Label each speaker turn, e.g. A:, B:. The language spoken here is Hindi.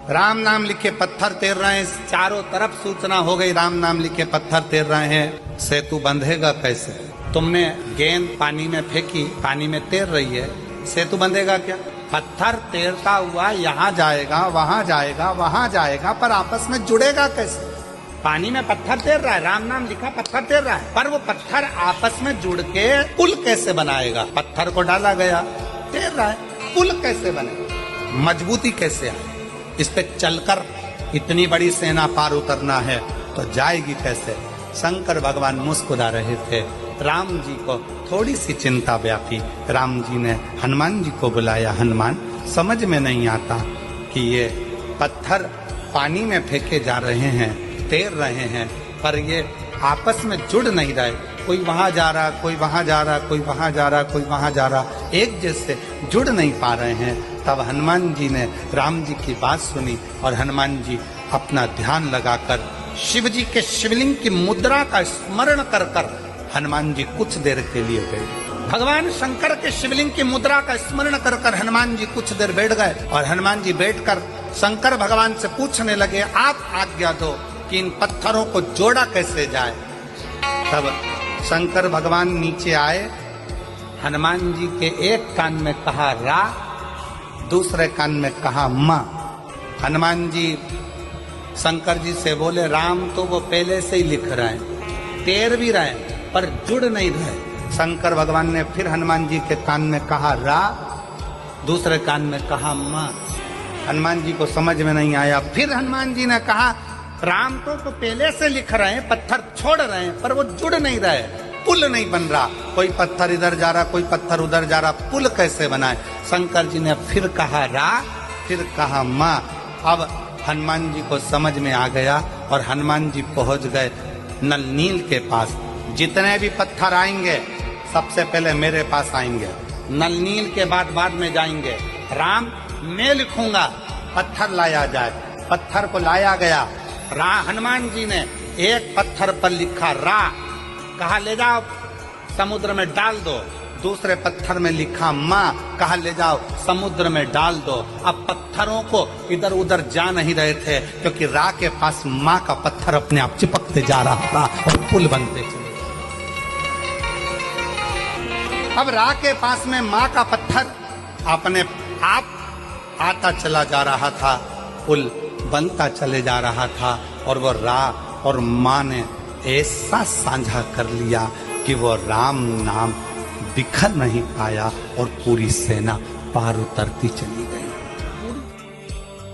A: राम नाम लिखे पत्थर तैर रहे हैं, चारों तरफ सूचना हो गई राम नाम लिखे पत्थर तैर रहे हैं। सेतु बंधेगा कैसे? तुमने गेंद पानी में फेंकी, पानी में तैर रही है, सेतु बंधेगा क्या? पत्थर तैरता हुआ यहाँ जाएगा, वहां जाएगा, वहां जाएगा, पर आपस में जुड़ेगा कैसे? पानी में पत्थर तैर रहा है, राम नाम लिखा पत्थर तैर रहा है, पर वो पत्थर आपस में जुड़ के पुल कैसे बनाएगा? पत्थर को डाला गया, तैर रहा है, पुल कैसे बनेगा? मजबूती कैसे आए? इस पे चलकर इतनी बड़ी सेना पार उतरना है तो जाएगी कैसे? शंकर भगवान मुस्कुरा रहे थे। राम जी को थोड़ी सी चिंता व्यापी। राम जी ने हनुमान जी को बुलाया। हनुमान, समझ में नहीं आता कि ये पत्थर पानी में फेंके जा रहे हैं, तैर रहे हैं, पर ये आपस में जुड़ नहीं रहे। कोई वहां जा रहा, कोई वहां जा रहा, कोई वहां जा रहा, कोई वहां जा रहा, एक जैसे जुड़ नहीं पा रहे हैं। तब हनुमान जी ने राम जी की बात सुनी और हनुमान जी अपना ध्यान लगाकर शिव जी के शिवलिंग की मुद्रा का स्मरण कर कर हनुमान जी कुछ देर के लिए गए। भगवान शंकर के शिवलिंग की मुद्रा का स्मरण कर कर हनुमान जी कुछ देर बैठ गए और हनुमान जी बैठकर शंकर भगवान से पूछने लगे, आप आज्ञा दो कि इन पत्थरों को जोड़ा कैसे जाए? तब शंकर भगवान नीचे आए, हनुमान जी के एक कान में कहा रा, दूसरे कान में कहा माँ। हनुमान जी शंकर जी से बोले, राम तो वो पहले से ही लिख रहे हैं, तैर भी रहे हैं, पर जुड़ नहीं रहे। शंकर भगवान ने फिर हनुमान जी के कान में कहा रा, दूसरे कान में कहा माँ। हनुमान जी को समझ में नहीं आया। फिर हनुमान जी ने कहा, राम तो पहले से लिख रहे हैं, पत्थर छोड़ रहे हैं, पर वो जुड़ नहीं रहे, पुल नहीं बन रहा। कोई पत्थर इधर जा रहा, कोई पत्थर उधर जा रहा, पुल कैसे बनाए? शंकर जी ने फिर कहा रा, फिर कहा माँ। अब हनुमान जी को समझ में आ गया और हनुमान जी पहुंच गए नल नील के पास। जितने भी पत्थर आएंगे सबसे पहले मेरे पास आएंगे, नल नील के बाद में जाएंगे। राम मैं लिखूंगा, पत्थर लाया जाए। पत्थर को लाया गया। हनुमान जी ने एक पत्थर पर लिखा रा, कहा ले जाओ समुद्र में डाल दो। दूसरे पत्थर में लिखा माँ, कहा ले जाओ समुद्र में डाल दो। अब पत्थरों को इधर उधर जा नहीं रहे थे, क्योंकि रा के पास माँ का पत्थर अपने आप चिपकते जा रहा था और पुल बनते चले। अब रा के पास में माँ का पत्थर अपने आप आता चला जा रहा था, पुल बनता चले जा रहा था। और वो रा और माँ ने ऐसा साझा कर लिया कि वो राम नाम बिखर नहीं पाया और पूरी सेना पार उतरती चली गई।